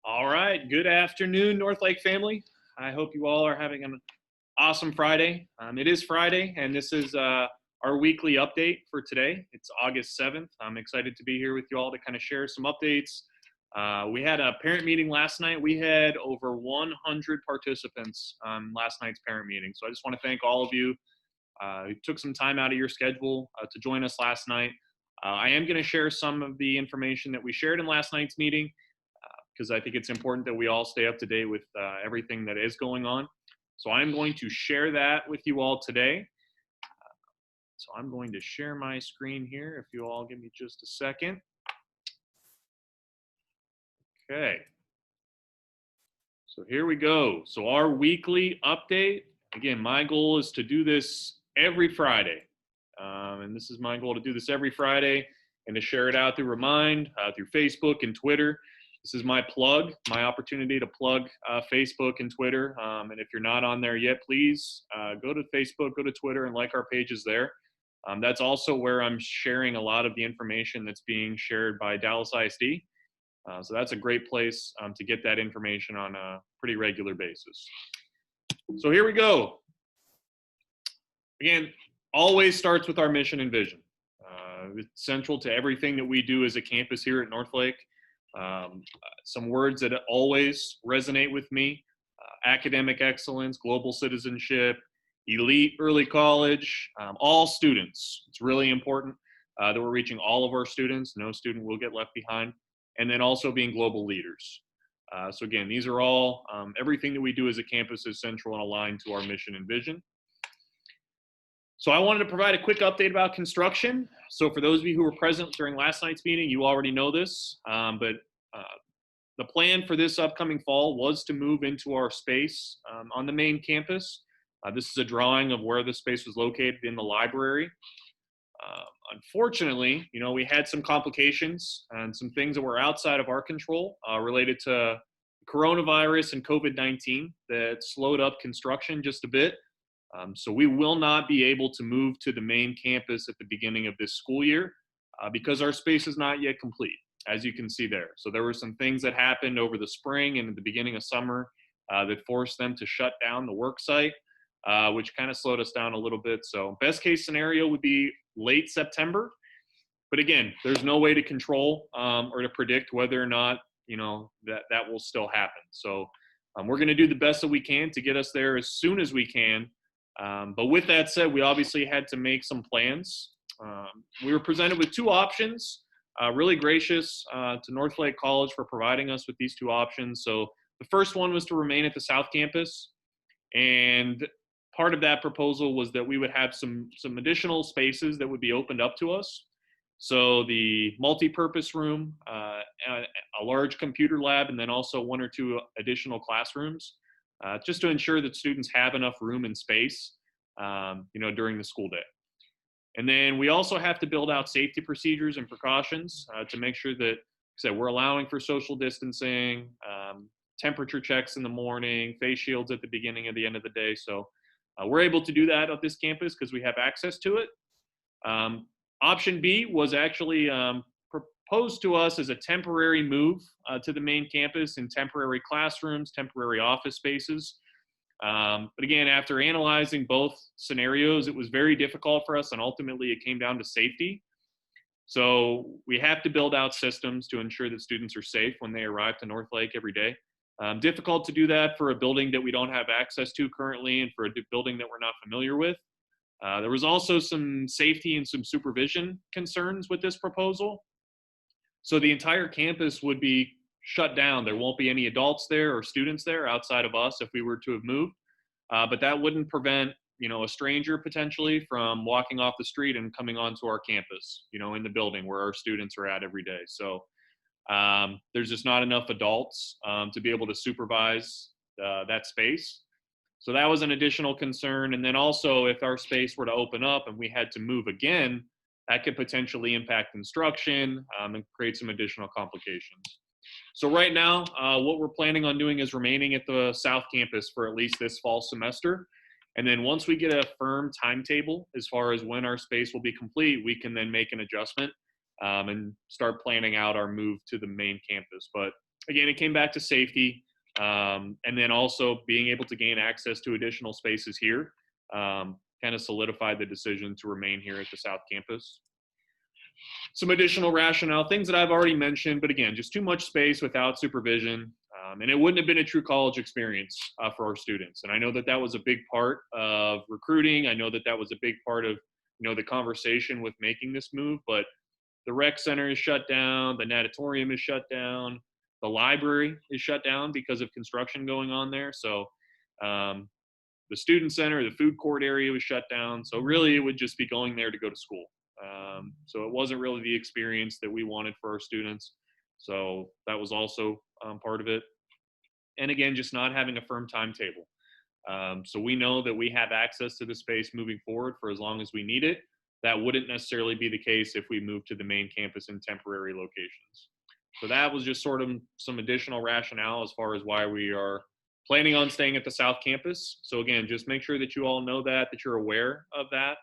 All right. Good afternoon, North Lake family. I hope you all are having an awesome Friday. It is Friday, and this is our weekly update for today. It's August 7th. I'm excited to be here with you all to kind of share some updates. We had a parent meeting last night. We had over 100 participants on last night's parent meeting. So I just want to thank all of you who took some time out of your schedule to join us last night. I am going to share some of the information that we shared in last night's meeting, because I think it's important that we all stay up to date with everything that is going on. So I'm going to share that with you all today. So I'm going to share my screen here, if you all give me just a second. Okay. So here we go. So our weekly update, again, my goal is to do this every Friday. And this is my goal, to do this every Friday and to share it out through Remind, through Facebook and Twitter. This is my plug, my opportunity to plug Facebook and Twitter. And if you're not on there yet, please go to Facebook, go to Twitter, and like our pages there. That's also where I'm sharing a lot of the information that's being shared by Dallas ISD. So that's a great place to get that information on a pretty regular basis. So here we go. Again, always starts with our mission and vision. It's central to everything that we do as a campus here at Northlake. Some words that always resonate with me: academic excellence, global citizenship, elite early college, all students. It's really important that we're reaching all of our students. No student will get left behind. And then also being global leaders. So again, these are all, everything that we do as a campus is central and aligned to our mission and vision. So I wanted to provide a quick update about construction. So for those of you who were present during last night's meeting, you already know this, but the plan for this upcoming fall was to move into our space on the main campus. This is a drawing of where the space was located in the library. Unfortunately, we had some complications and some things that were outside of our control related to coronavirus and COVID-19 that slowed up construction just a bit. So we will not be able to move to the main campus at the beginning of this school year because our space is not yet complete, as you can see there. So there were some things that happened over the spring and at the beginning of summer that forced them to shut down the work site, which kind of slowed us down a little bit. So best case scenario would be late September. But again, there's no way to control or to predict whether or not, that will still happen. So we're going to do the best that we can to get us there as soon as we can. But with that said, we obviously had to make some plans. We were presented with two options. Really gracious to Northlake College for providing us with these two options. So the first one was to remain at the South Campus, and part of that proposal was that we would have some additional spaces that would be opened up to us. So the multi-purpose room, a large computer lab, and then also one or two additional classrooms, just to ensure that students have enough room and space, during the school day. And then we also have to build out safety procedures and precautions to make sure that, we're allowing for social distancing, temperature checks in the morning, face shields at the beginning and the end of the day. So we're able to do that at this campus because we have access to it. Option B was actually proposed to us as a temporary move to the main campus in temporary classrooms, temporary office spaces. But again, after analyzing both scenarios, it was very difficult for us, and ultimately it came down to safety. So we have to build out systems to ensure that students are safe when they arrive to Northlake every day. Difficult to do that for a building that we don't have access to currently and for a building that we're not familiar with. There was also some safety and some supervision concerns with this proposal. So the entire campus would be shut down. There won't be any adults there or students there outside of us if we were to have moved. But that wouldn't prevent, a stranger potentially from walking off the street and coming onto our campus, in the building where our students are at every day. So there's just not enough adults to be able to supervise that space. So that was an additional concern. And then also, if our space were to open up and we had to move again, that could potentially impact instruction and create some additional complications. So right now, what we're planning on doing is remaining at the South Campus for at least this fall semester. And then once we get a firm timetable as far as when our space will be complete, we can then make an adjustment and start planning out our move to the main campus. But again, it came back to safety, and then also being able to gain access to additional spaces here kind of solidified the decision to remain here at the South Campus. Some additional rationale, things that I've already mentioned, but again, just too much space without supervision. And it wouldn't have been a true college experience for our students. And I know that that was a big part of recruiting. I know that that was a big part of, the conversation with making this move, but the rec center is shut down. The natatorium is shut down. The library is shut down because of construction going on there. So the student center, the food court area was shut down. So really it would just be going there to go to school. So it wasn't really the experience that we wanted for our students. So that was also part of it. And again, just not having a firm timetable. So we know that we have access to the space moving forward for as long as we need it. That wouldn't necessarily be the case if we moved to the main campus in temporary locations. So that was just sort of some additional rationale as far as why we are planning on staying at the South Campus. So again, just make sure that you all know that you're aware of that.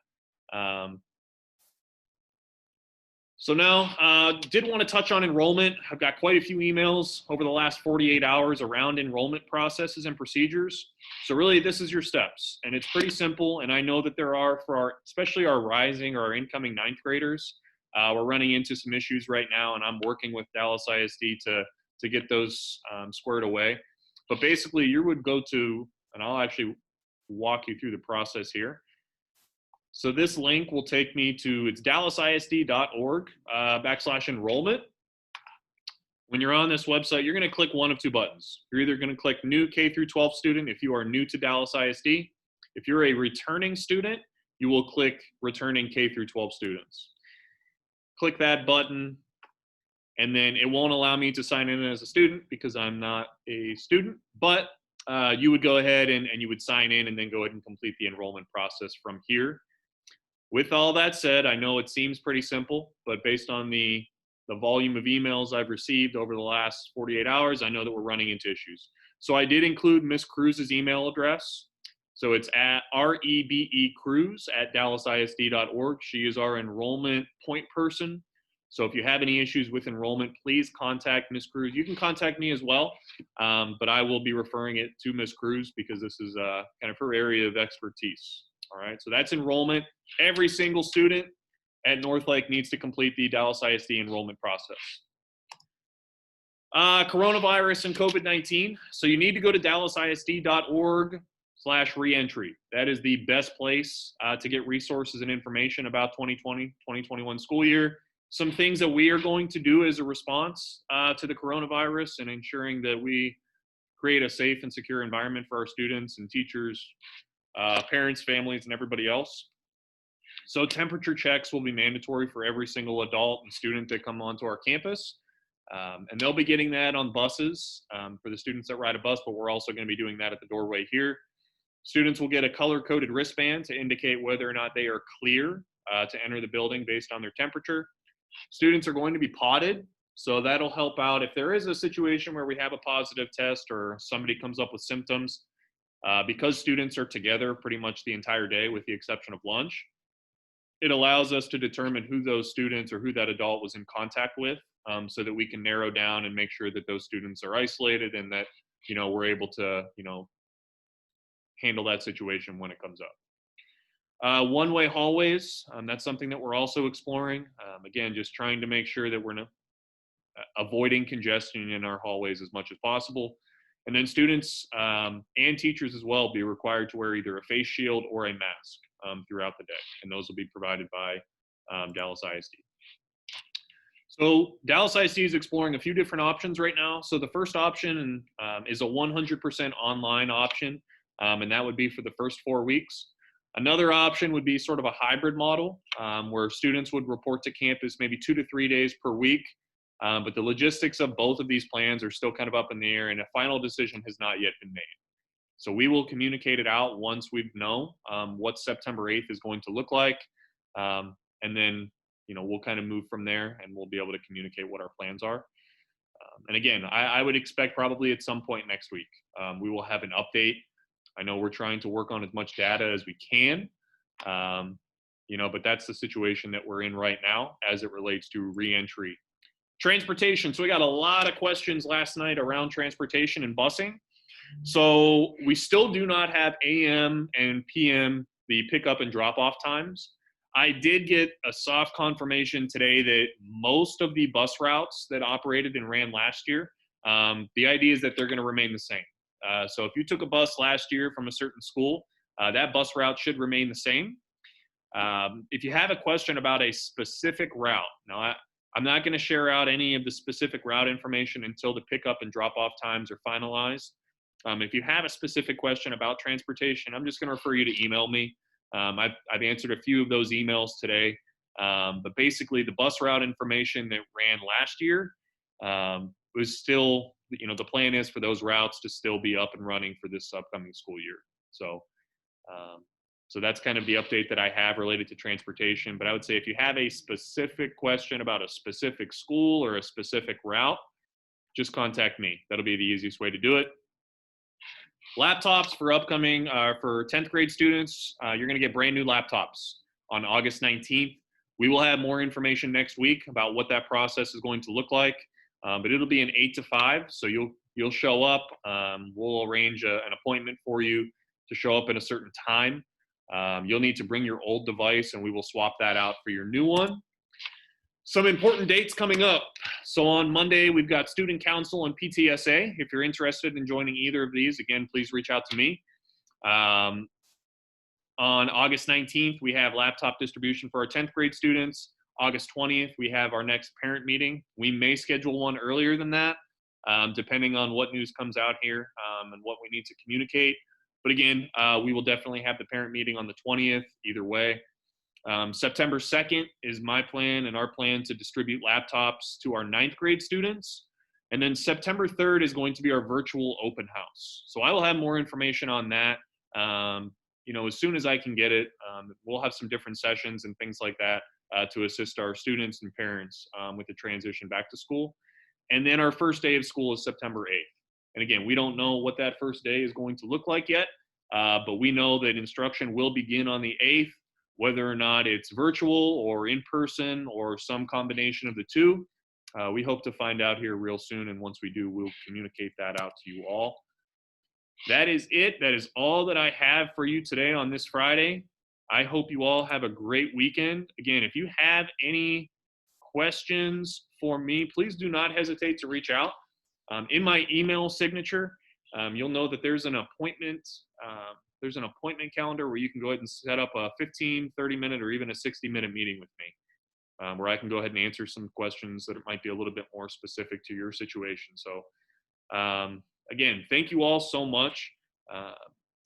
So now, did want to touch on enrollment. I've got quite a few emails over the last 48 hours around enrollment processes and procedures. So really, this is your steps, and it's pretty simple. And I know that there are for especially our rising or our incoming ninth graders, we're running into some issues right now, and I'm working with Dallas ISD to get those squared away. But basically, you would go to, and I'll actually walk you through the process here. So this link will take me to, it's dallasisd.org /enrollment. When you're on this website, you're going to click one of two buttons. You're either going to click new K through 12 student if you are new to Dallas ISD. If you're a returning student, you will click returning K through 12 students. Click that button, and then it won't allow me to sign in as a student because I'm not a student, but you would go ahead and you would sign in and then go ahead and complete the enrollment process from here. With all that said, I know it seems pretty simple, but based on the volume of emails I've received over the last 48 hours, I know that we're running into issues. So I did include Ms. Cruz's email address. So it's at rebecruz@dallasisd.org. She is our enrollment point person. So if you have any issues with enrollment, please contact Ms. Cruz. You can contact me as well, but I will be referring it to Ms. Cruz because this is kind of her area of expertise. All right, so that's enrollment. Every single student at Northlake needs to complete the Dallas ISD enrollment process. Coronavirus and COVID-19. So you need to go to dallasisd.org/reentry. That is the best place to get resources and information about 2020-2021 school year. Some things that we are going to do as a response to the coronavirus and ensuring that we create a safe and secure environment for our students and teachers, parents, families, and everybody else. So temperature checks will be mandatory for every single adult and student that come onto our campus. And they'll be getting that on buses for the students that ride a bus, but we're also going to be doing that at the doorway here. Students will get a color-coded wristband to indicate whether or not they are clear to enter the building based on their temperature. Students are going to be potted, so that'll help out if there is a situation where we have a positive test or somebody comes up with symptoms. Because students are together pretty much the entire day with the exception of lunch, it allows us to determine who those students or who that adult was in contact with so that we can narrow down and make sure that those students are isolated and that, we're able to, handle that situation when it comes up. One-way hallways, that's something that we're also exploring. Again, just trying to make sure that we're avoiding congestion in our hallways as much as possible. And then students and teachers as well be required to wear either a face shield or a mask throughout the day. And those will be provided by Dallas ISD. So Dallas ISD is exploring a few different options right now. So the first option is a 100% online option, and that would be for the first 4 weeks. Another option would be sort of a hybrid model where students would report to campus maybe 2 to 3 days per week. But the logistics of both of these plans are still kind of up in the air and a final decision has not yet been made. So we will communicate it out once we know what September 8th is going to look like. And then, we'll kind of move from there and we'll be able to communicate what our plans are. And again, I would expect probably at some point next week, we will have an update. I know we're trying to work on as much data as we can, but that's the situation that we're in right now as it relates to reentry Transportation. So we got a lot of questions last night around transportation and busing. So we still do not have AM and PM, the pickup and drop off times. I did get a soft confirmation today that most of the bus routes that operated and ran last year, the idea is that they're going to remain the same. So if you took a bus last year from a certain school, that bus route should remain the same. If you have a question about a specific route, now I'm not going to share out any of the specific route information until the pickup and drop off times are finalized. If you have a specific question about transportation, I'm just going to refer you to email me. I've answered a few of those emails today, but basically the bus route information that ran last year was still, the plan is for those routes to still be up and running for this upcoming school year. So that's kind of the update that I have related to transportation. But I would say if you have a specific question about a specific school or a specific route, just contact me. That'll be the easiest way to do it. Laptops for upcoming, for 10th grade students, you're going to get brand new laptops on August 19th. We will have more information next week about what that process is going to look like, but it'll be an 8 to 5. So you'll show up. We'll arrange an appointment for you to show up at a certain time. You'll need to bring your old device and we will swap that out for your new one. Some important dates coming up. So on Monday, we've got Student Council and PTSA. If you're interested in joining either of these, again, please reach out to me. On August 19th, we have laptop distribution for our 10th grade students. August 20th, we have our next parent meeting. We may schedule one earlier than that, depending on what news comes out here and what we need to communicate. But again, we will definitely have the parent meeting on the 20th, either way. September 2nd is my plan and our plan to distribute laptops to our 9th grade students. And then September 3rd is going to be our virtual open house. So I will have more information on that, as soon as I can get it. We'll have some different sessions and things like that to assist our students and parents with the transition back to school. And then our first day of school is September 8th. And again, we don't know what that first day is going to look like yet, but we know that instruction will begin on the 8th. Whether or not it's virtual or in person or some combination of the two, we hope to find out here real soon. And once we do, we'll communicate that out to you all. That is it. That is all that I have for you today on this Friday. I hope you all have a great weekend. Again, if you have any questions for me, please do not hesitate to reach out. In my email signature, you'll know that there's an appointment calendar where you can go ahead and set up a 15, 30-minute, or even a 60-minute meeting with me, where I can go ahead and answer some questions that might be a little bit more specific to your situation. So again, thank you all so much.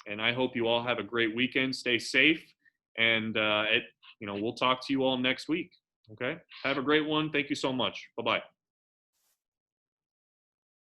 And I hope you all have a great weekend. Stay safe. And we'll talk to you all next week. Okay. Have a great one. Thank you so much. Bye-bye.